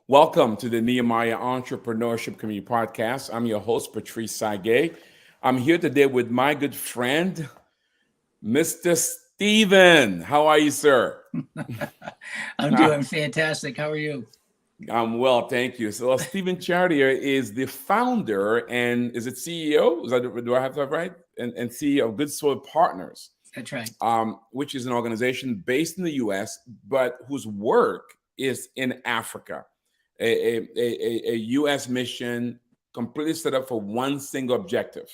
Welcome to the Nehemiah Entrepreneurship Community Podcast. I'm your host, Patrice Tsague. I'm here today with my good friend, Mr. Steven. How are you, sir? I'm doing fantastic. How are you? I'm well, thank you. So, Steven Chartier is the founder and is it CEO? Do I have that right? And CEO of Good Soil Partners, That's right. which is an organization based in the U.S., but whose work is in Africa. A U.S. mission completely set up for one single objective.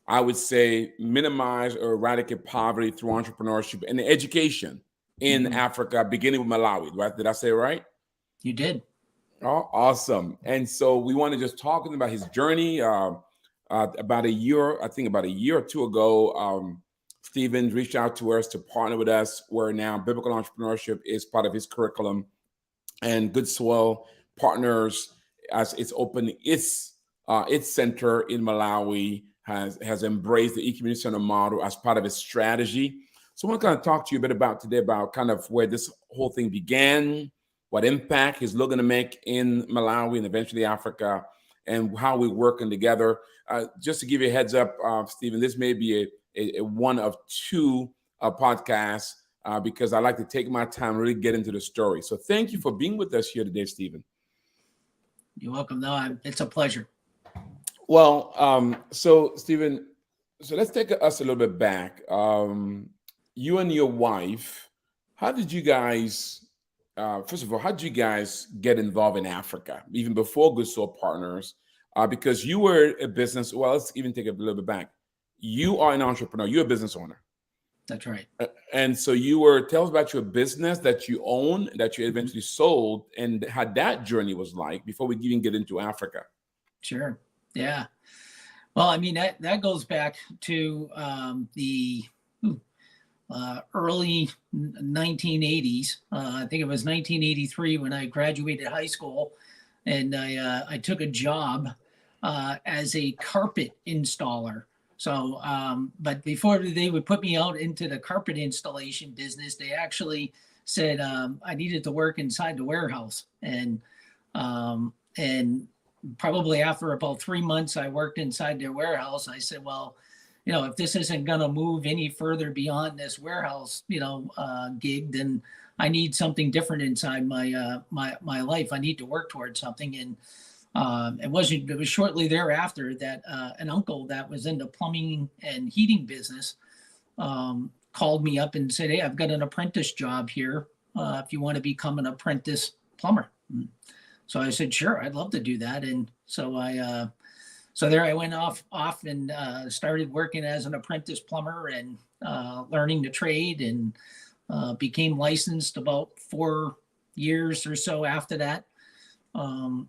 I would say minimize or eradicate poverty through entrepreneurship and education in hmm Africa, beginning with Malawi. Right? Did I say it right? You did. Oh, awesome. And so we want to just talk about his journey. About a year or two ago, Stephen reached out to us to partner with us, where now biblical entrepreneurship is part of his curriculum, and Good Soil Partners, as it's opened its center in Malawi, has embraced the e-community center model as part of its strategy. So I want to kind of talk to you a bit about today about kind of where this whole thing began, what impact he's looking to make in Malawi and eventually Africa, and how we're working together. Just to give you a heads up, Stephen, this may be a one of two podcasts because I like to take my time, really get into the story. So thank you for being with us here today, Stephen. You're welcome. No, it's a pleasure. Well, so Stephen, so let's take us a little bit back. You and your wife, how did you guys, first of all, how did you guys get involved in Africa, even before Good Soul Partners? Because you were a business, well, let's even take it a little bit back. You are an entrepreneur, you're a business owner. That's right. And so tell us about your business that you own, that you eventually sold, and how that journey was like before we even get into Africa. Sure. Yeah. Well, I mean, that goes back to the early 1980s. I think it was 1983 when I graduated high school, and I took a job as a carpet installer. So, but before they would put me out into the carpet installation business, they actually said I needed to work inside the warehouse. And probably after about 3 months, I worked inside their warehouse. I said, well, if this isn't going to move any further beyond this warehouse, gig, then I need something different inside my life. I need to work towards something. And it was shortly thereafter that an uncle that was in the plumbing and heating business called me up and said, hey, I've got an apprentice job here if you want to become an apprentice plumber. So I said, sure, I'd love to do that. And so so there I went off and started working as an apprentice plumber and learning the trade, and became licensed about 4 years or so after that.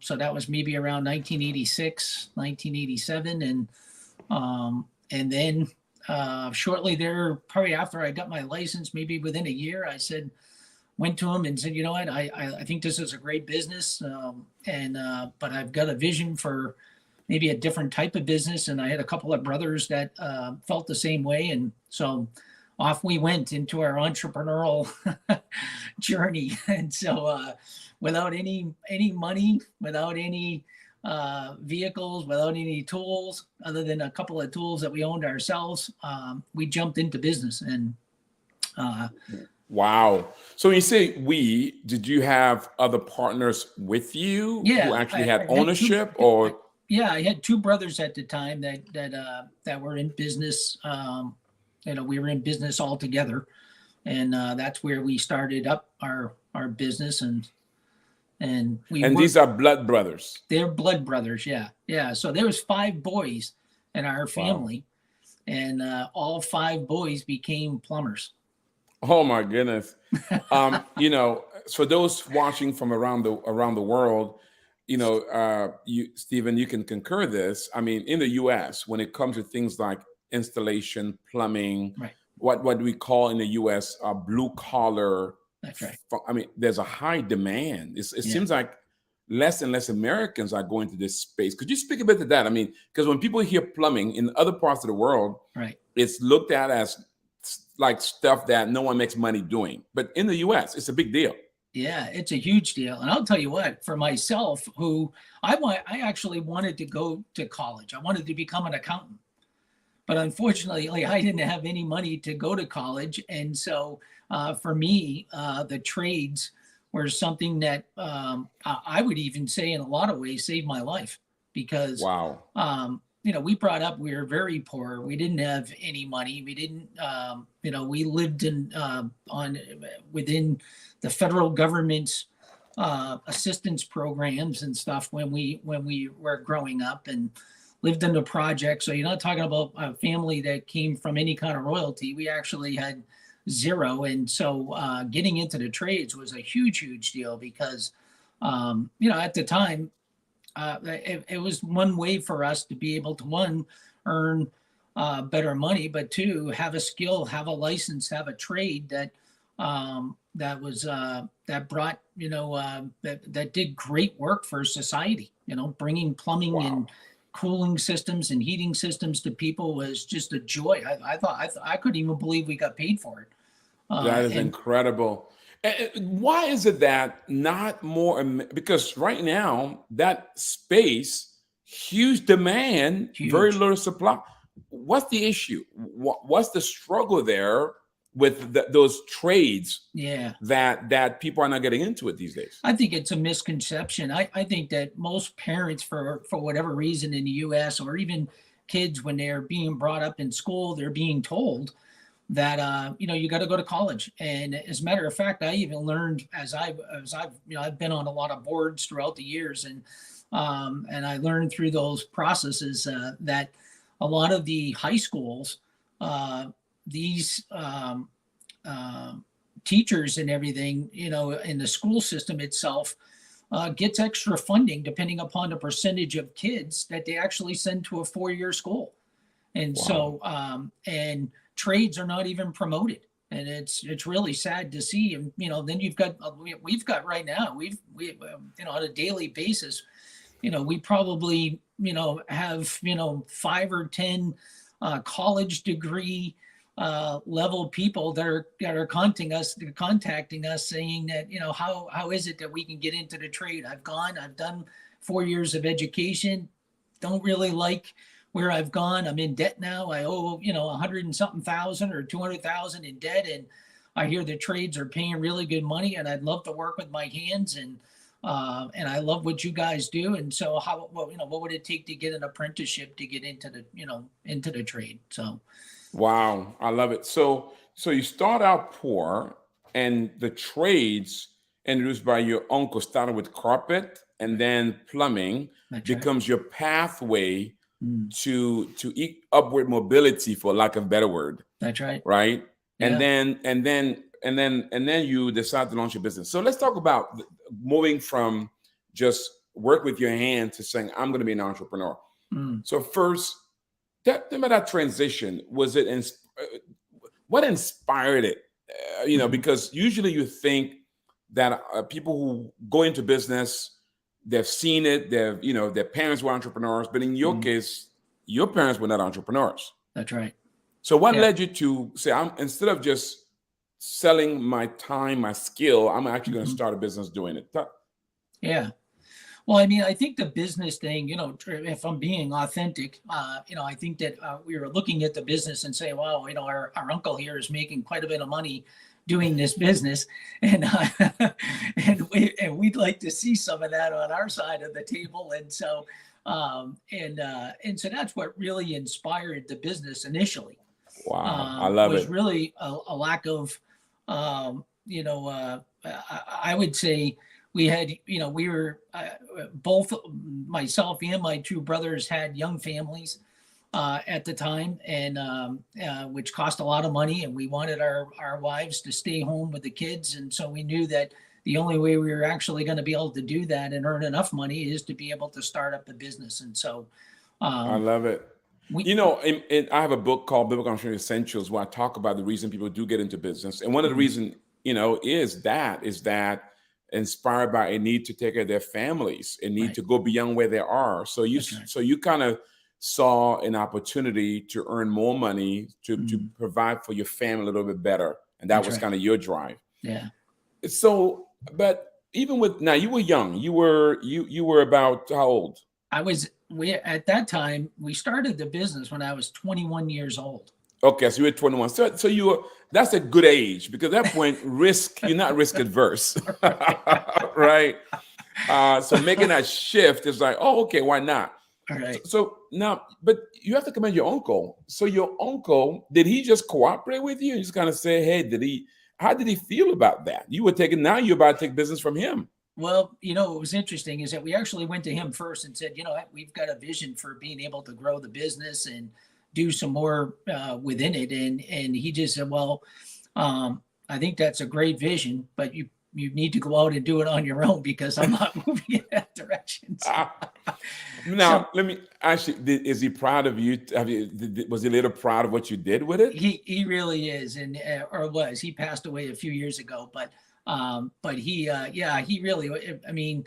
So that was maybe around 1986, 1987. And then shortly there, probably after I got my license, maybe within a year, went to him and said, you know what, I think this is a great business. But I've got a vision for maybe a different type of business. And I had a couple of brothers that felt the same way. And so off we went into our entrepreneurial journey. And so without any money, without any vehicles, without any tools, other than a couple of tools that we owned ourselves, we jumped into business. And wow. So when you say did you have other partners with you who actually had ownership or? I had two brothers at the time that were in business. We were in business all together, and that's where we started up our business. And these are blood brothers. They're blood brothers. Yeah. So there was 5 boys in our family, wow. And all 5 boys became plumbers. Oh my goodness. For those watching from around the world, Stephen, you can concur this. I mean, in the U.S., when it comes to things like installation, plumbing, right. what we call in the U.S. Blue collar. That's right. I mean, there's a high demand. It seems like less and less Americans are going to this space. Could you speak a bit to that? I mean, because when people hear plumbing in other parts of the world, right, it's looked at as like stuff that no one makes money doing. But in the U.S., it's a big deal. Yeah, it's a huge deal. And I'll tell you what, for myself, who I actually wanted to go to college. I wanted to become an accountant. But unfortunately, like, I didn't have any money to go to college. And so for me, the trades were something that I would even say in a lot of ways saved my life because, Wow. we brought up, we were very poor. We didn't have any money. We didn't, we lived within the federal government's assistance programs and stuff when we were growing up, and lived in the project. So you're not talking about a family that came from any kind of royalty. We actually had zero. And so getting into the trades was a huge deal because, at the time, it was one way for us to be able to, one, earn better money, but two, have a skill, have a license, have a trade that that brought, that did great work for society. Bringing plumbing Wow. and cooling systems and heating systems to people was just a joy. I thought I couldn't even believe we got paid for it. That is And incredible. Why is it that not more? Because right now, that space, huge demand, very huge. little supply. What's the issue? What's the struggle there with those trades Yeah. that people are not getting into it these days? I think it's a misconception. I think that most parents, for whatever reason in the US, or even kids, when they're being brought up in school, they're being told that you got to go to college. And as a matter of fact, I even learned as I've been on a lot of boards throughout the years, and I learned through those processes that a lot of the high schools, these teachers and everything, in the school system itself, gets extra funding depending upon the percentage of kids that they actually send to a 4-year school. And Wow. so, and trades are not even promoted. And it's really sad to see. And, then we've got right now, we on a daily basis, we probably, have, 5 or 10 college degree level people that are contacting us saying that, how is it that we can get into the trade? I've done 4 years of education, don't really like where I've gone. I'm in debt now. I owe, 100 and something thousand or 200,000 in debt. And I hear the trades are paying really good money, and I'd love to work with my hands, and I love what you guys do. And so what would it take to get an apprenticeship to get into the trade? So. Wow, I love it. So you start out poor, and the trades introduced by your uncle started with carpet, and then plumbing becomes your pathway to upward mobility, for lack of a better word. That's right. Right. Yeah. And then you decide to launch your business. So let's talk about moving from just work with your hand to saying, I'm going to be an entrepreneur. So first, tell me that transition. Was it what inspired it? Because usually you think that people who go into business, they've seen it, their parents were entrepreneurs, but in your case, your parents were not entrepreneurs. That's right. So what led you to say, instead of just selling my time, my skill, I'm actually going to start a business doing it? Yeah. Well, I mean, I think the business thing, if I'm being authentic, I think that we were looking at the business and say, wow, our uncle here is making quite a bit of money doing this business, and we'd like to see some of that on our side of the table. And so, and so that's what really inspired the business initially. Wow, I love was it. really a lack of, I would say, we had, we were both, myself and my two brothers had young families at the time, and which cost a lot of money, and we wanted our wives to stay home with the kids. And so we knew that the only way we were actually going to be able to do that and earn enough money is to be able to start up a business. And so I love it. I have a book called Biblical Entrepreneurship Essentials, where I talk about the reason people do get into business. And one of the reasons, is that inspired by a need to take care of their families, a need to go beyond where they are. So you kind of saw an opportunity to earn more money to provide for your family a little bit better. And that was kind of your drive. Yeah. So But even with now, you were young. You were about how old? We at that time, we started the business when I was 21 years old. Okay, so you were 21. So you were, that's a good age because at that point, you're not risk adverse, Right. right? So making that shift is like, oh, okay, why not? All So, right. so now, but you have to commend your uncle. So your uncle, did he just cooperate with you? And just kind of say, hey, how did he feel about that? Now you're about to take business from him. Well, what was interesting is that we actually went to him first and said, we've got a vision for being able to grow the business and do some more within it. And he just said, well, I think that's a great vision, but you need to go out and do it on your own because I'm not moving in that direction. So, Now, let me ask you: is he proud of you? Was he a little proud of what you did with it? he really is, and or was. He passed away a few years ago, but he really. I mean,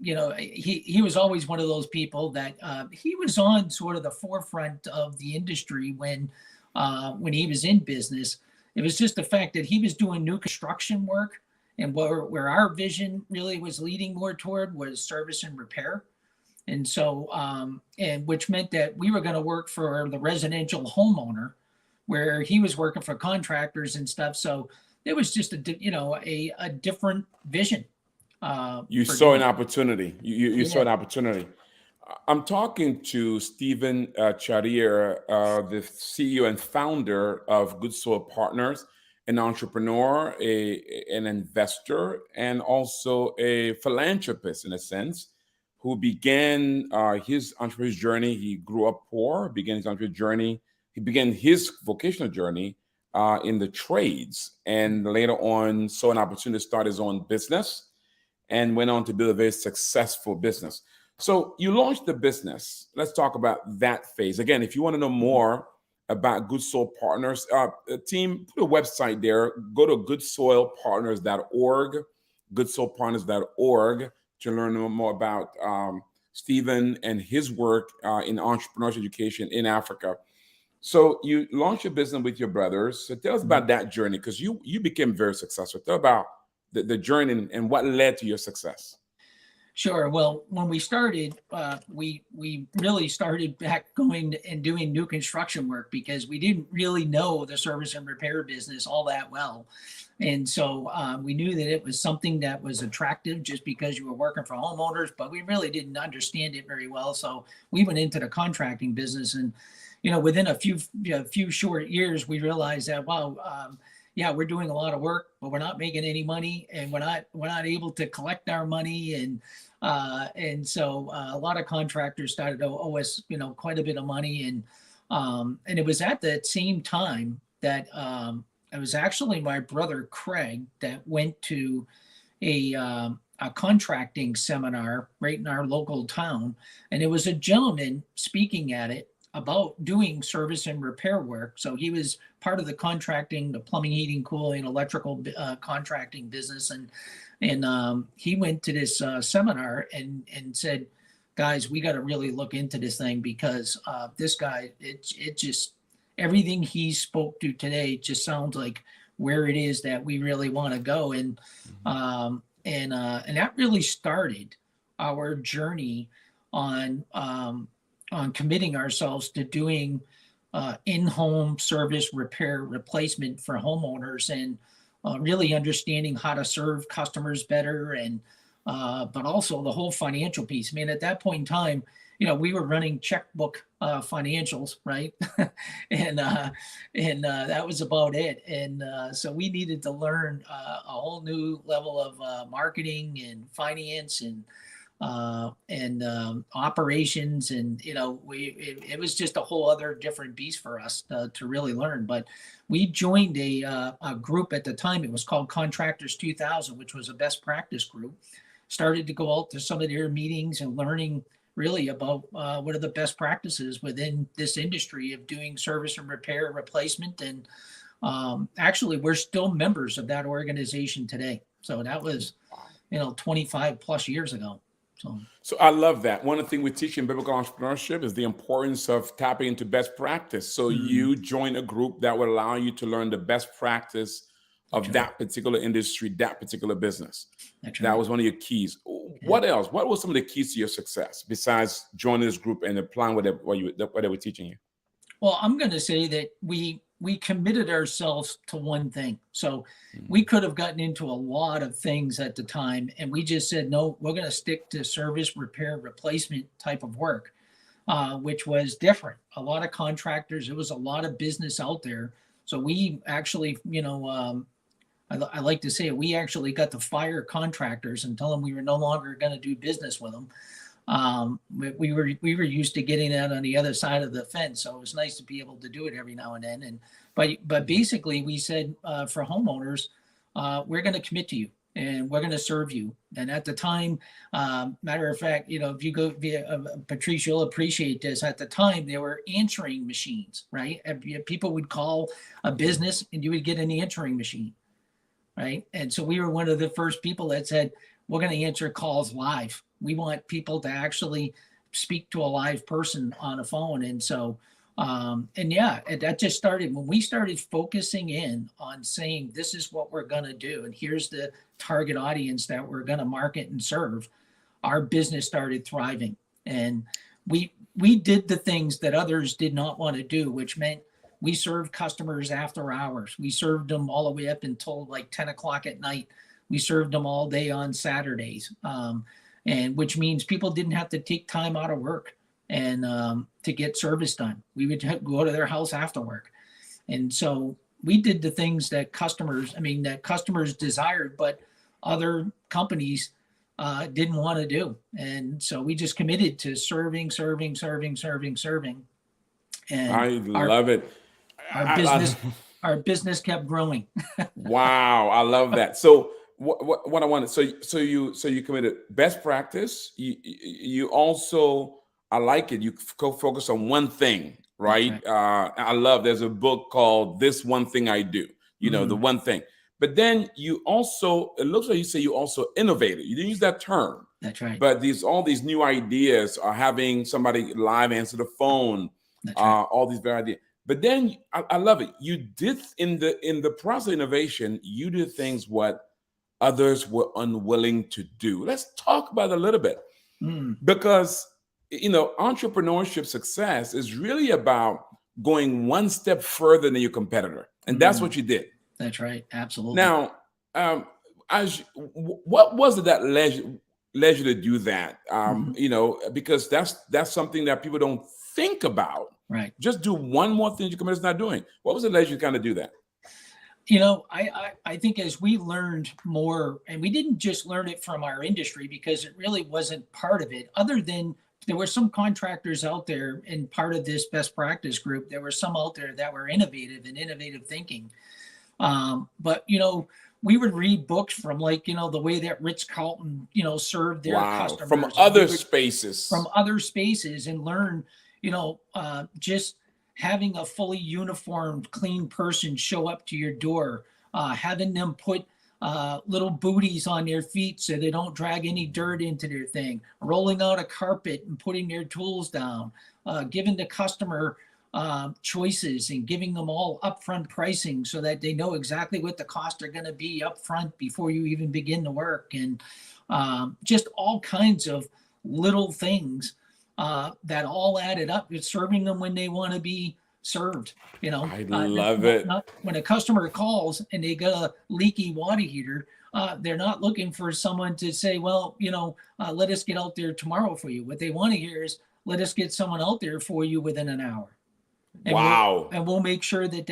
he was always one of those people that he was on sort of the forefront of the industry when he was in business. It was just the fact that he was doing new construction work, and where our vision really was leading more toward was service and repair. And so, and which meant that we were going to work for the residential homeowner, where he was working for contractors and stuff. So it was just a different vision. You For saw an doing opportunity. You saw Yeah. an opportunity. I'm talking to Steven Chartier, the CEO and founder of Good Soil Partners, an entrepreneur, an investor, and also a philanthropist in a sense, who began his entrepreneur's journey. He grew up poor, began his entrepreneur's journey. He began his vocational journey in the trades, and later on saw an opportunity to start his own business and went on to build a very successful business. So you launched the business. Let's talk about that phase. Again, if you want to know more about Good Soil Partners, team, put a website there. Go to goodsoilpartners.org, goodsoilpartners.org to learn more about Stephen and his work in entrepreneurship education in Africa. So you launched your business with your brothers. So tell us about that journey because you became very successful. Tell about the journey and what led to your success. Sure. Well, when we started, we really started back going and doing new construction work because we didn't really know the service and repair business all that well, and so we knew that it was something that was attractive just because you were working for homeowners, but we really didn't understand it very well. So we went into the contracting business, and within a few short years, we realized that wow. Yeah, we're doing a lot of work, but we're not making any money, and we're not able to collect our money, and so a lot of contractors started to owe us, quite a bit of money, and it was at that same time that it was actually my brother Craig that went to a contracting seminar right in our local town, and it was a gentleman speaking at it about doing service and repair work. So he was part of the contracting, the plumbing, heating, cooling, electrical contracting business, and he went to this seminar and said, "Guys, we got to really look into this thing because this guy, it just everything he spoke to today just sounds like where it is that we really want to go." And that really started our journey on committing ourselves to doing in-home service, repair, replacement for homeowners, and really understanding how to serve customers better, and but also the whole financial piece. I mean, at that point in time, we were running checkbook financials, right? and that was about it. And so we needed to learn a whole new level of marketing and finance and operations, and it was just a whole other different beast for us to really learn. But we joined a group at the time. It was called Contractors 2000, which was a best practice group. Started to go out to some of their meetings and learning really about what are the best practices within this industry of doing service and repair replacement. And actually, we're still members of that organization today. So that was 25 plus years ago. So I love that. One of the things we teach in biblical entrepreneurship is the importance of tapping into best practice. So you join a group that will allow you to learn the best practice of that particular industry, that particular business. That's That right. was one of your keys. What else? What were some of the keys to your success besides joining this group and applying what they were teaching you? Well, I'm going to say that we committed ourselves to one thing. So Mhm. we could have gotten into a lot of things at the time, and we just said, no, we're going to stick to service, repair, replacement type of work, which was different. A lot of contractors, there was a lot of business out there. So we actually, I like to say we actually got to fire contractors and tell them we were no longer going to do business with them. We were used to getting that on the other side of the fence, so it was nice to be able to do it every now and then. And but basically, we said for homeowners, we're going to commit to you and we're going to serve you. And at the time, matter of fact, if you go via Patrice, you'll appreciate this. At the time, there were answering machines, right? People would call a business and you would get an answering machine, right? And so we were one of the first people that said, we're going to answer calls live. We want people to actually speak to a live person on a phone. And so, that just started when we started focusing in on saying, this is what we're going to do. And here's the target audience that we're going to market and serve. Our business started thriving. And we did the things that others did not want to do, which meant we served customers after hours. We served them all the way up until like 10 o'clock at night. We served them all day on Saturdays, and which means people didn't have to take time out of work and to get service done. We would go to their house after work. And so we did the things that customers desired, but other companies didn't want to do. And so we just committed to serving. And I love it. Our business kept growing. Wow, I love that. So what I wanted, so you committed best practice. You also, I like it. You focus on one thing, right? I love. There's a book called "This One Thing I Do." The one thing. But then you also, it looks like you say you also innovated. You didn't use that term. That's right. But all these new ideas are having somebody live answer the phone. That's right. All these very ideas. But then I love it. You did in the process of innovation, you did things what others were unwilling to do. Let's talk about it a little bit. Because entrepreneurship success is really about going one step further than your competitor. And that's what you did. That's right. Absolutely. Now, what was it that led you to do that? Because that's something that people don't think about. Right. Just do one more thing your competitor's not doing. What was it that led you to kind of do that? I think as we learned more, and we didn't just learn it from our industry because it really wasn't part of it, other than there were some contractors out there and part of this best practice group. There were some out there that were innovative thinking. But we would read books from the way that Ritz-Carlton, served their customers from other spaces and learn, just having a fully uniformed, clean person show up to your door, having them put little booties on their feet so they don't drag any dirt into their thing, rolling out a carpet and putting their tools down, giving the customer choices and giving them all upfront pricing so that they know exactly what the costs are going to be upfront before you even begin the work. And just all kinds of little things that all added up. It's serving them when they want to be served. I love it. When a customer calls and they got a leaky water heater, they're not looking for someone to say, well, let us get out there tomorrow for you. What they want to hear is, let us get someone out there for you within an hour. And we'll make sure that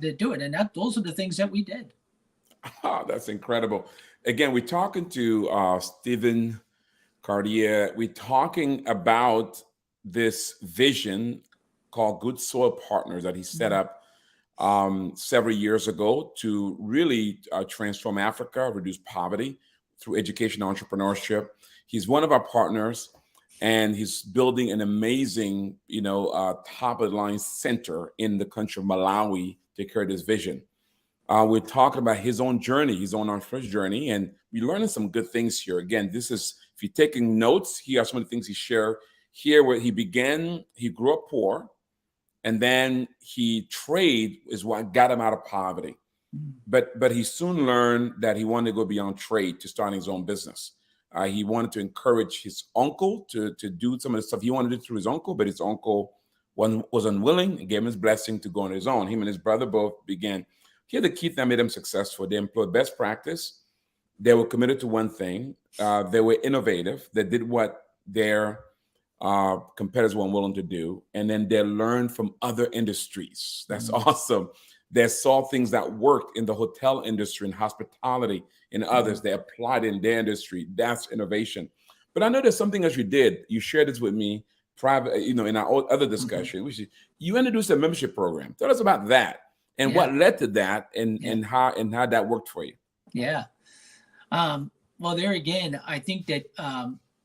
they do it. And those are the things that we did. Oh, that's incredible. Again, we're talking to Steven Chartier. We're talking about this vision called Good Soil Partners that he set up several years ago to really transform Africa, reduce poverty through education and entrepreneurship. He's one of our partners, and he's building an amazing, top of the line center in the country of Malawi to carry this vision. We're talking about his own journey, his own entrepreneur's journey, and we're learning some good things here. Again, this is, if you're taking notes, here are some of the things he shared here. Where he began, he grew up poor, and then trade is what got him out of poverty. But he soon learned that he wanted to go beyond trade to starting his own business. He wanted to encourage his uncle to do some of the stuff he wanted to do through his uncle, but his uncle was unwilling and gave him his blessing to go on his own. Him and his brother both began. Here, the key that made them successful: they employed best practice. They were committed to one thing. They were innovative. They did what their competitors were unwilling to do, and then they learned from other industries. That's awesome. They saw things that worked in the hotel industry and hospitality and others. They applied in their industry. That's innovation. But I know there's something else you did. You shared this with me private, in our other discussion, which is you introduced a membership program. Tell us about that and what led to that, and how that worked for you. Yeah. Well, there again, I think that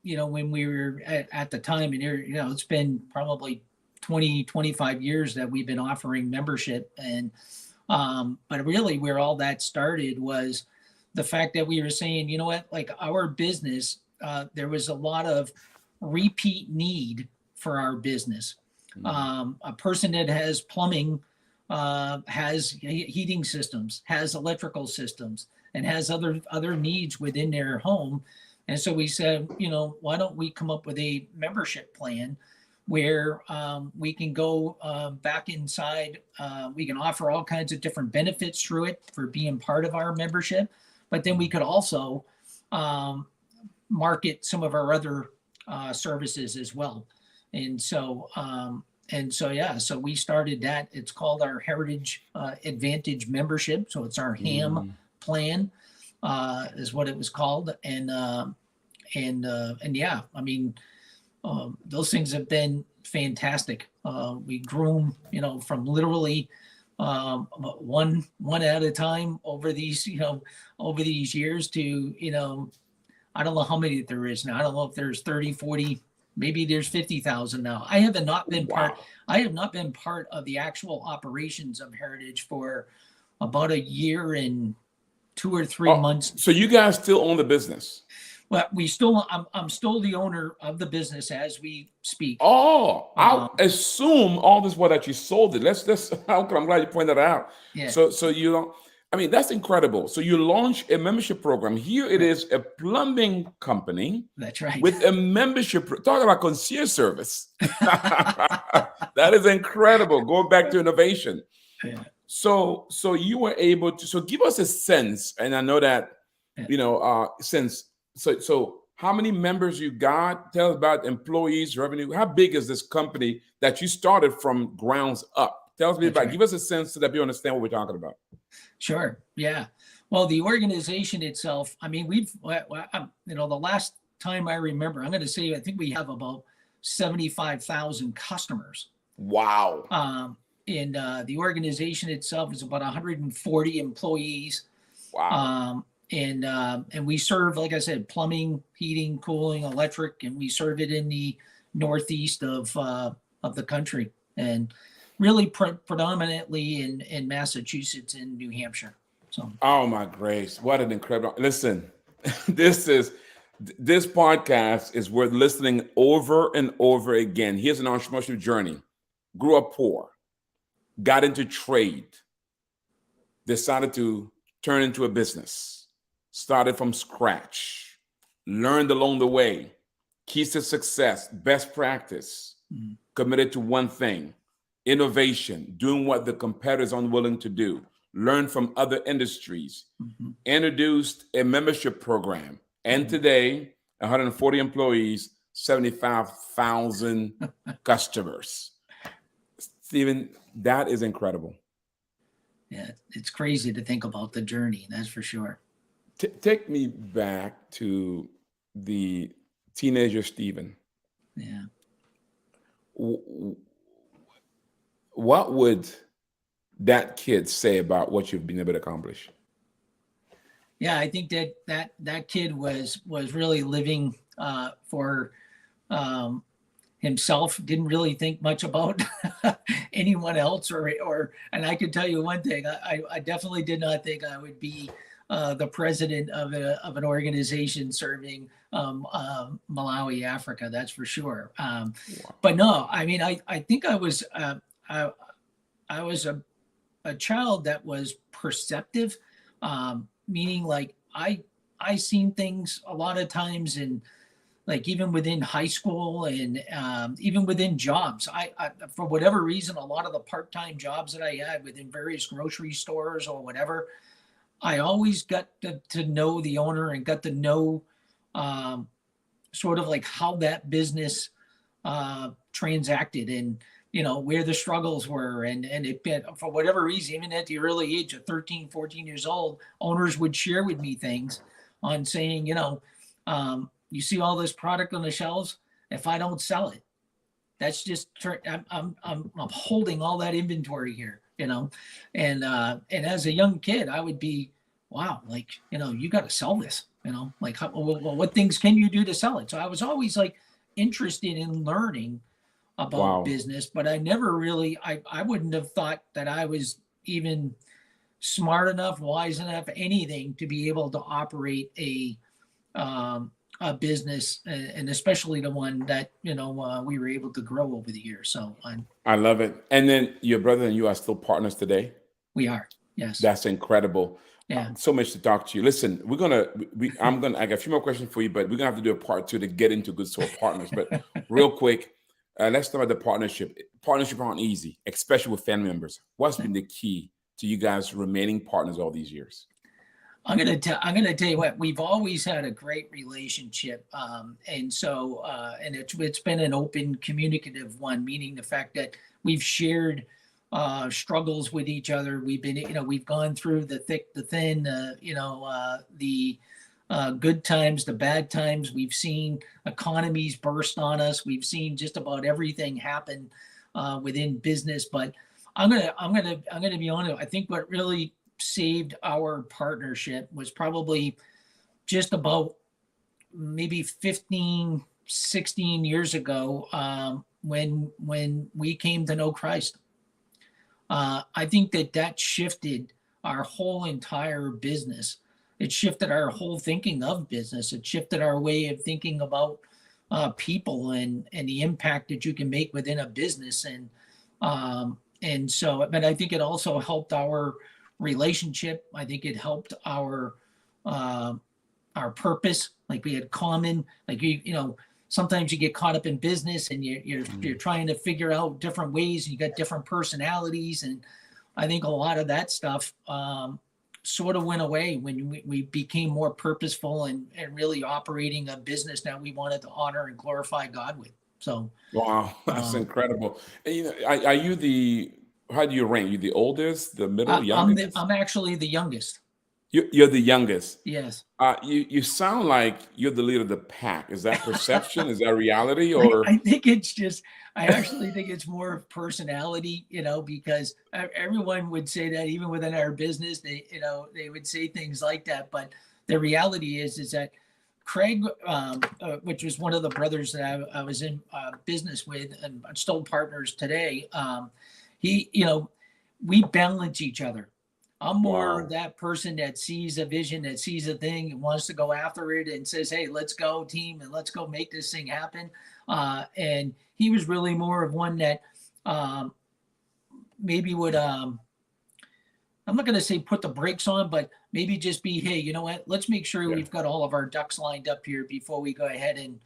when we were at the time, and it's been probably 20, 25 years that we've been offering membership. And, but really where all that started was the fact that we were saying, you know what, like our business, there was a lot of repeat need for our business. A person that has plumbing, has heating systems, has electrical systems, and has other needs within their home. And so we said, why don't we come up with a membership plan where we can go back inside. We can offer all kinds of different benefits through it for being part of our membership, but then we could also market some of our other services as well. And so, so we started that. It's called our Heritage Advantage membership. So it's our HAM plan is what it was called. And yeah, I mean, those things have been fantastic. We groom, from literally one at a time over these years to, I don't know how many there is now. I don't know if there's 30, 40, maybe there's 50,000 now. I have not been part of the actual operations of Heritage for about a year and 2 or 3 months. So you guys still own the business? Well, I'm still the owner of the business as we speak. Oh, I assume all this was that you sold it. I'm glad you pointed that out. Yeah. So you don't, I mean, that's incredible. So you launch a membership program. Here it is, a plumbing company. That's right. With a membership, talk about concierge service. That is incredible. Going back to innovation. Yeah. So you were able to, so give us a sense, and I know that, So how many members you got? Tell us about employees, revenue. How big is this company that you started from grounds up? Tell us about. Right. Give us a sense so that we understand what we're talking about. Sure. Yeah. Well, the organization itself, I mean, the last time I remember, I'm going to say, I think we have about 75,000 customers. Wow. And the organization itself is about 140 employees. Wow. And we serve, like I said, plumbing, heating, cooling, electric, and we serve it in the northeast of the country, and really predominantly in Massachusetts and New Hampshire. So. Oh my grace! What an incredible! Listen, this podcast is worth listening over and over again. Here's an entrepreneurship journey. Grew up poor, got into trade, decided to turn into a business. Started from scratch, learned along the way, keys to success, best practice, committed to one thing, innovation, doing what the competitors are unwilling to do, learn from other industries, introduced a membership program, and today, 140 employees, 75,000 customers. Steven, that is incredible. Yeah, it's crazy to think about the journey, that's for sure. Take me back to the teenager Steven. Yeah. What would that kid say about what you've been able to accomplish? Yeah, I think that kid was really living for himself. Didn't really think much about anyone else, and I can tell you one thing. I definitely did not think I would be the president of an organization serving Malawi, Africa. That's for sure. But no, I mean, I think I was a child that was perceptive, meaning like I seen things a lot of times in, like, even within high school and even within jobs. I, for whatever reason, a lot of the part-time jobs that I had within various grocery stores or whatever, I always got to know the owner and got to know sort of like how that business transacted, and where the struggles were, and it, for whatever reason, even at the early age of 13, 14 years old, owners would share with me things on saying, you see all this product on the shelves, if I don't sell it, that's just, I'm holding all that inventory here, and as a young kid, I would be, wow, like, you got to sell this, like, well, what things can you do to sell it? So I was always like interested in learning about Wow. business, but I never really, I wouldn't have thought that I was even smart enough, wise enough, anything to be able to operate a business, and especially the one that, we were able to grow over the years. So I love it. And then your brother and you are still partners today? we are, yes. That's incredible. Yeah. So much to talk to you. Listen, I got a few more questions for you, but we're gonna have to do a part 2 to get into Good Soil Partners. But real quick, let's talk about the partnership. Partnership aren't easy, especially with family members. What's been the key to you guys remaining partners all these years? I'm gonna tell you what, we've always had a great relationship, and so and it's been an open, communicative one, meaning the fact that we've shared struggles with each other. We've been, we've gone through the thick, the thin, the good times, the bad times. We've seen economies burst on us. We've seen just about everything happen within business. But I'm gonna be honest. I think what really saved our partnership was probably just about maybe 15, 16 years ago, when we came to know Christ. I think that shifted our whole entire business. It shifted our whole thinking of business. It shifted our way of thinking about people and the impact that you can make within a business. And so, but I think it also helped our relationship. I think it helped our purpose. Like, we had common, like, sometimes you get caught up in business and you're trying to figure out different ways, and you got different personalities. And I think a lot of that stuff sort of went away when we became more purposeful and really operating a business that we wanted to honor and glorify God with. So, wow, that's incredible. And, are you how do you rank? You the oldest, the middle, youngest? I'm actually the youngest. You're the youngest. Yes. You sound like you're the leader of the pack. Is that perception? Is that reality? Or I think it's just, I actually think it's more of personality, because everyone would say that, even within our business, they would say things like that. But the reality is that Craig, which was one of the brothers that I was in business with and still partners today, we balance each other. I'm more that person that sees a vision, that sees a thing and wants to go after it and says, hey, let's go team, and let's go make this thing happen. And he was really more of one that maybe would, I'm not going to say put the brakes on, but maybe just be, hey, you know what, let's make sure we've got all of our ducks lined up here before we go ahead and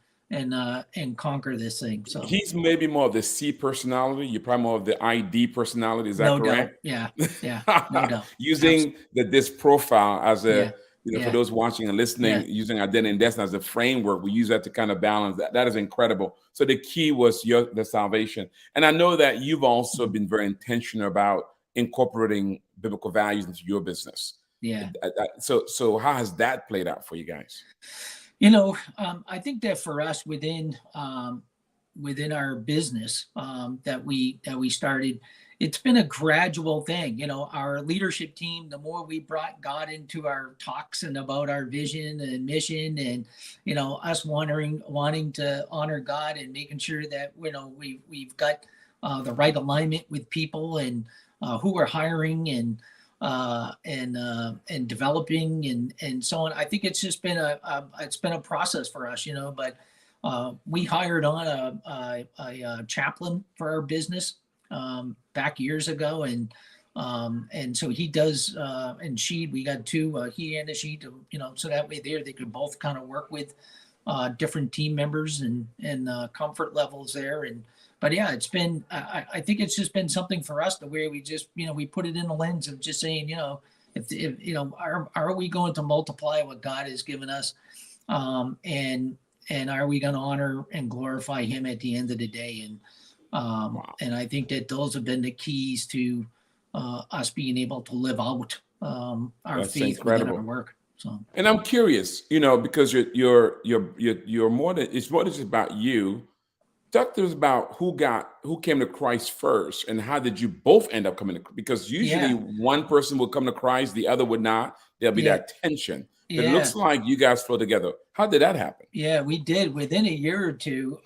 conquer this thing. So he's maybe more of the C personality. You're probably more of the ID personality. Is that correct? Yeah, no doubt. Using this profile as a, for those watching and listening, using identity and destiny as a framework, we use that to kind of balance that. That is incredible. So the key was the salvation. And I know that you've also been very intentional about incorporating biblical values into your business. Yeah. So how has that played out for you guys? I think that for us within our business that we started, it's been a gradual thing. Our leadership team, the more we brought God into our talks and about our vision and mission, and us wanting to honor God and making sure that we've got the right alignment with people and who we're hiring and developing and so on. I think it's just been a process for us, but we hired on a chaplain for our business back years ago, and And so he does, and we got two, he and a she, so that way they could both kind of work with different team members and comfort levels there. But yeah, it's been, I think it's just been something for us, the way we just, we put it in the lens of just saying, if are we going to multiply what God has given us? And are we going to honor and glorify him at the end of the day? And I think that those have been the keys to us being able to live out our That's faith incredible. within our work. So, and I'm curious, because you're more than, it's more than just about you. Talk to us about who came to Christ first, and how did you both end up coming to, because usually one person would come to Christ, the other would not. There'll be that tension. But it looks like you guys flow together. How did that happen? Yeah, we did within a year or two.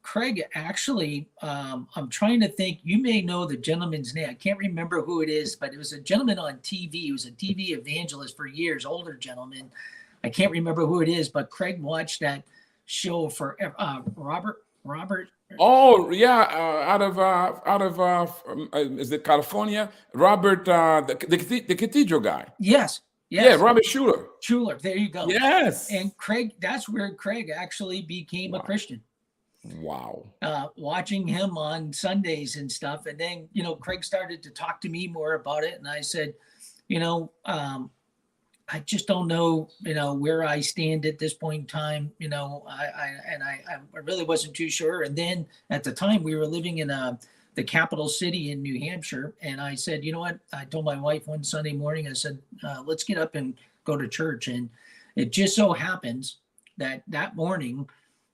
Craig, actually, I'm trying to think, you may know the gentleman's name. I can't remember who it is, but it was a gentleman on TV. He was a TV evangelist for years, older gentleman. I can't remember who it is, but Craig watched that show for Robert. Oh yeah, out of is it California? Robert, the cathedral guy. Yes. Yeah, Robert Schuller. There you go. Yes. And Craig, that's where Craig actually became a Christian. Wow. Watching him on Sundays and stuff. And then, Craig started to talk to me more about it. And I said, I just don't know, where I stand at this point in time. I really wasn't too sure. And then at the time we were living in the capital city in New Hampshire. And I said, you know what? I told my wife one Sunday morning, I said, let's get up and go to church. And it just so happens that morning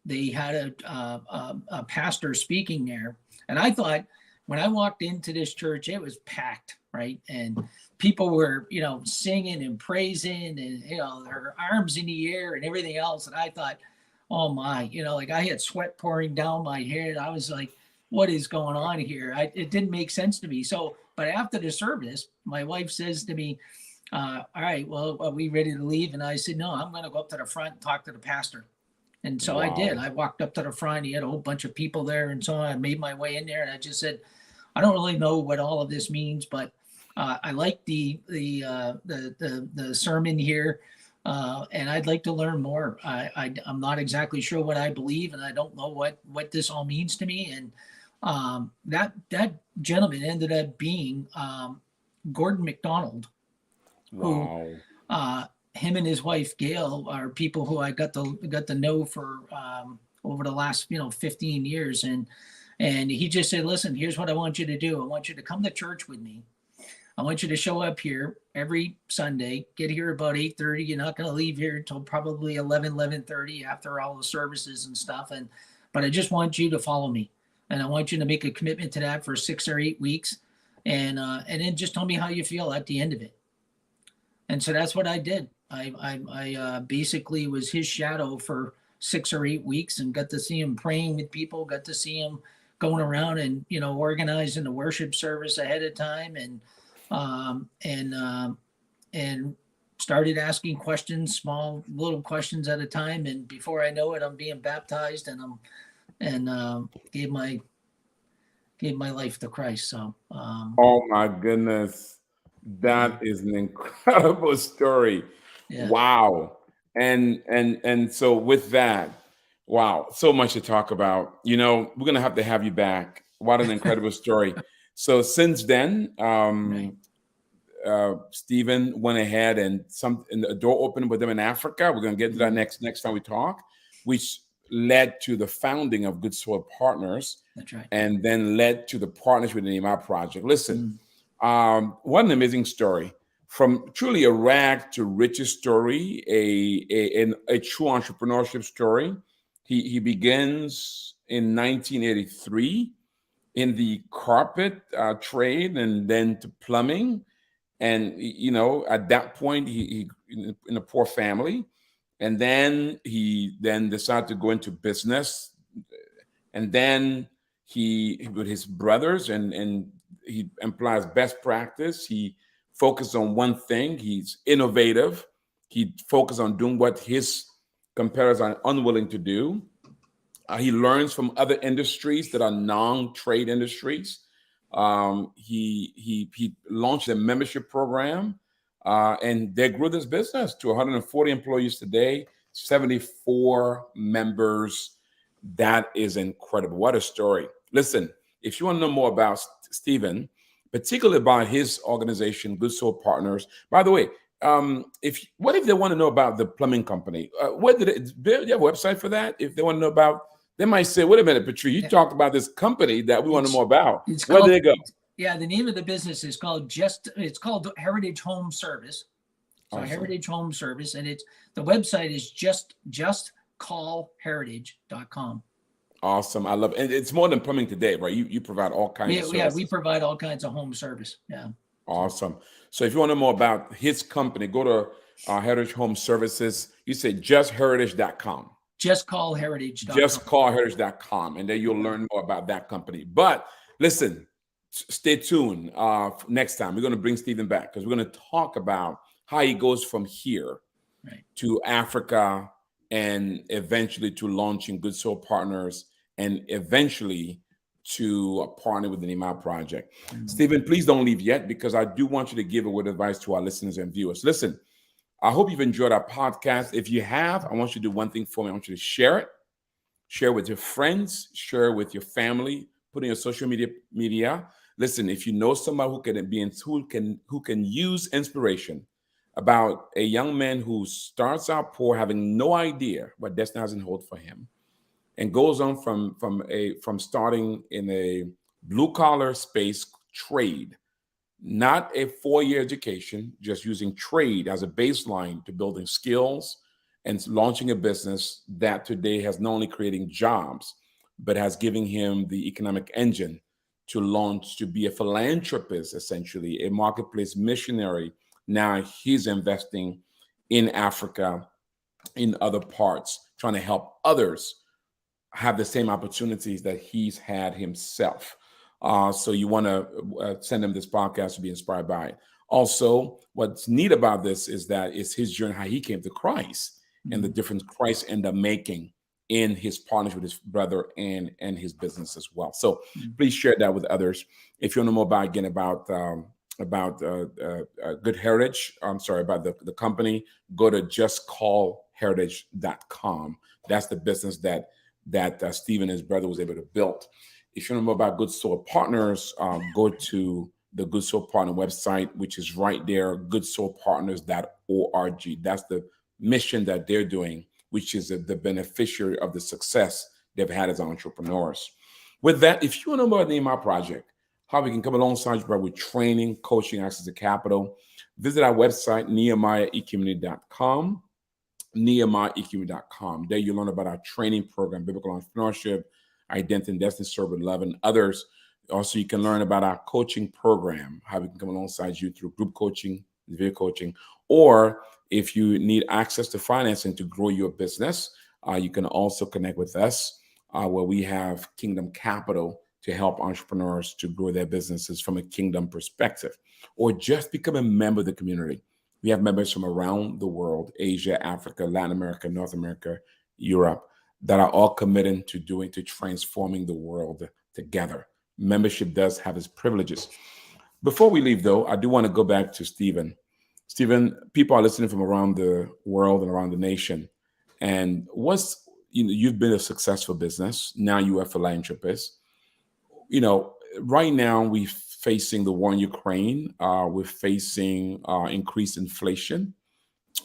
they had a pastor speaking there. And I thought, when I walked into this church, it was packed, right? And people were, singing and praising and, their arms in the air and everything else. And I thought, oh my, like I had sweat pouring down my head. I was like, what is going on here? It didn't make sense to me. So, but after the service, my wife says to me, all right, well, are we ready to leave? And I said, no, I'm going to go up to the front and talk to the pastor. And so I did. I walked up to the front. He had a whole bunch of people there. And so I made my way in there and I just said, I don't really know what all of this means, but I like the sermon here. And I'd like to learn more. I'm not exactly sure what I believe, and I don't know what this all means to me. And that gentleman ended up being Gordon McDonald, who him and his wife Gail are people who I got to know for over the last 15 years. And he just said, listen, here's what I want you to do. I want you to come to church with me. I want you to show up here every Sunday, get here about 8:30. You're not going to leave here until probably 11:30 after all the services and stuff. But I just want you to follow me. And I want you to make a commitment to that for 6 or 8 weeks. And then just tell me how you feel at the end of it. And so that's what I did. I basically was his shadow for 6 or 8 weeks and got to see him praying with people, got to see him going around and, organizing the worship service ahead of time and started asking questions, small little questions at a time. And before I know it, I'm being baptized and gave my life to Christ. So, oh my goodness, that is an incredible story. Yeah. Wow. And so with that, wow, so much to talk about. We're going to have you back. What an incredible story. So since then, Steven went ahead and the door opened with them in Africa. We're going to get to that next time we talk, which led to the founding of Good Soil Partners. That's right. And then led to the partnership with the Nehemiah Project. Listen, what an amazing story. From truly a rag to riches story, a true entrepreneurship story. He begins in 1983 in the carpet trade and then to plumbing. And, at that point, he in a poor family. And then he decided to go into business. And then he with his brothers and he applies best practice. He focused on one thing. He's innovative. He focused on doing what his competitors are unwilling to do. He learns from other industries that are non-trade industries. He launched a membership program, and they grew this business to 140 employees today, 74 members. That is incredible. What a story. Listen, if you want to know more about Steven, particularly about his organization, Good Soul Partners. By the way, what if they want to know about the plumbing company? What did it? Do you have a website for that? If they want to know about, they might say, "Wait a minute, Patrice, you talked about this company that we want to know more about. It's Where called, do they go?" yeah, the name of the business is called it's called Heritage Home Service. So Awesome. Heritage Home Service, and the website is just callheritage.com. Awesome. I love it. And it's more than plumbing today, right? You provide all kinds of services. Yeah, we provide all kinds of home service. Yeah. Awesome. So if you want to know more about his company, go to Heritage Home Services. You say justheritage.com. Justcallheritage.com. Justcallheritage.com. And then you'll learn more about that company. But listen, stay tuned. Next time, we're going to bring Steven back because we're going to talk about how he goes from here to Africa and eventually to launching Good Soul Partners and eventually to partner with the Nima Project. Steven, please don't leave yet because I do want you to give a word of advice to our listeners and viewers. Listen, I hope you've enjoyed our podcast. If you have, I want you to do one thing for me. I want you to share it. Share with your friends. Share with your family. Put in your social media. Listen, if you know somebody who can use inspiration about a young man who starts out poor, having no idea what destiny has in hold for him, and goes on from starting in a blue collar space trade, not a 4-year education, just using trade as a baseline to building skills and launching a business that today has not only creating jobs, but has given him the economic engine to launch, to be a philanthropist, essentially a marketplace missionary. Now he's investing in Africa, in other parts, trying to help others have the same opportunities that he's had himself. So you want to send him this podcast to be inspired by it. Also, what's neat about this is that it's his journey, how he came to Christ and the difference Christ ended up making in his partnership with his brother and his business as well. So please share that with others. If you want to know more about Good Heritage, about the company, go to justcallheritage.com. That's the business that Steven and his brother was able to build. If you want to know more about Good Soul Partners, go to the Good Soul Partner website, which is right there, goodsoulpartners.org. That's the mission that they're doing, which is the beneficiary of the success they've had as entrepreneurs. With that, if you want to know more about the Nehemiah Project, how we can come alongside you with training, coaching, access to capital, visit our website, nehemiahequimity.com. nehemiahequimity.com. There you learn about our training program, biblical entrepreneurship, identity and destiny, serve with love and others. Also, you can learn about our coaching program, how we can come alongside you through group coaching, video coaching, or if you need access to financing to grow your business, you can also connect with us where we have Kingdom Capital to help entrepreneurs to grow their businesses from a kingdom perspective, or just become a member of the community. We have members from around the world, Asia, Africa, Latin America, North America, Europe, that are all committed to transforming the world together. Membership does have its privileges. Before we leave, though, I do want to go back to Steven. Steven, people are listening from around the world and around the nation. And you've been a successful business. Now you are a philanthropist. Right now we're facing the war in Ukraine. We're facing increased inflation.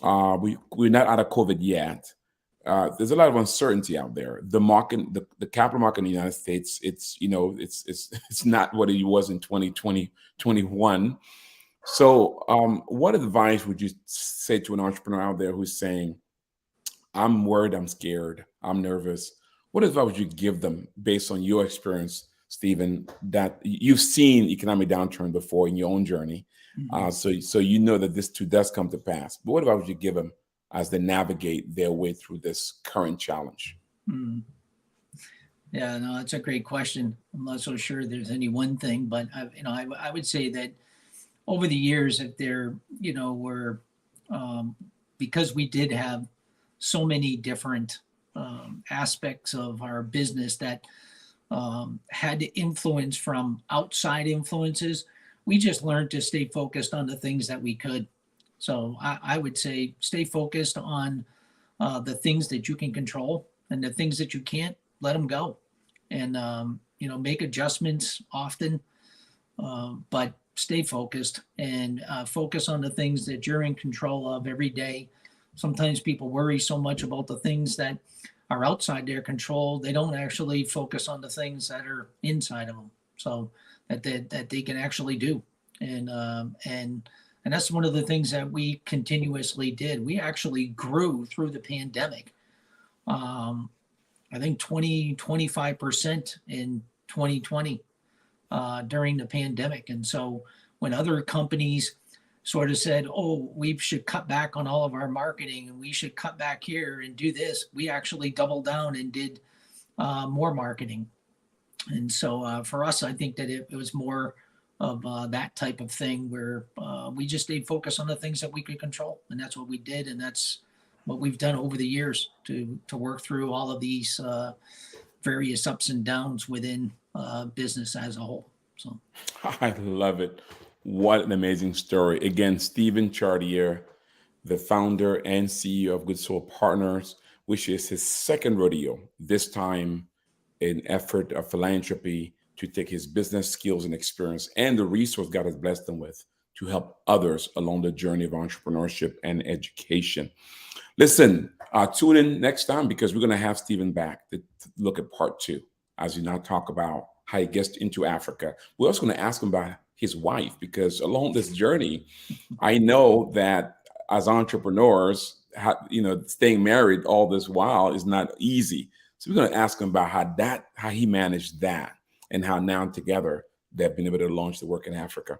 We're not out of COVID yet. There's a lot of uncertainty out there. The market, the capital market in the United States, it's not what it was in 2020, 2021. So what advice would you say to an entrepreneur out there who's saying, I'm worried, I'm scared, I'm nervous? What advice would you give them based on your experience, Steven, that you've seen economic downturn before in your own journey? So you know that this too does come to pass. But what advice would you give them as they navigate their way through this current challenge? Yeah, no, that's a great question. I'm not so sure there's any one thing, but I would say that over the years, if there, were, because we did have so many different aspects of our business that had influence from outside influences. We just learned to stay focused on the things that we could. So I would say stay focused on the things that you can control, and the things that you can't, let them go. And, make adjustments often, but stay focused and focus on the things that you're in control of every day. Sometimes people worry so much about the things that are outside their control, they don't actually focus on the things that are inside of them. So that they can actually do. And that's one of the things that we continuously did. We actually grew through the pandemic. I think 25% in 2020 during the pandemic. And so when other companies sort of said, oh, we should cut back on all of our marketing and we should cut back here and do this, we actually doubled down and did more marketing. And so for us, I think that it was more of that type of thing where we just stayed focused on the things that we could control. And that's what we did. And that's what we've done over the years to work through all of these various ups and downs within business as a whole. So I love it. What an amazing story. Again, Steven Chartier, the founder and CEO of Good Soil Partners, which is his second rodeo, this time an effort of philanthropy to take his business skills and experience and the resource God has blessed him with to help others along the journey of entrepreneurship and education. Listen, tune in next time because we're going to have Steven back to look at part 2 as we now talk about how he gets into Africa. We're also going to ask him about his wife because along this journey, I know that as entrepreneurs, staying married all this while is not easy. So we're going to ask him about how he managed that and how now together they've been able to launch the work in Africa.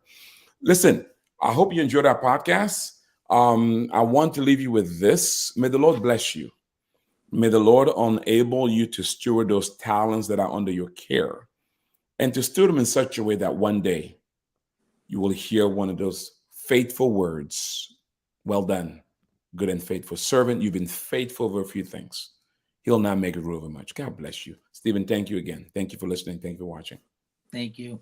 Listen, I hope you enjoyed our podcast. I want to leave you with this. May the Lord bless you. May the Lord enable you to steward those talents that are under your care and to steward them in such a way that one day you will hear one of those faithful words. Well done, good and faithful servant. You've been faithful over a few things. He'll not make it rule over much. God bless you. Steven, thank you again. Thank you for listening. Thank you for watching. Thank you.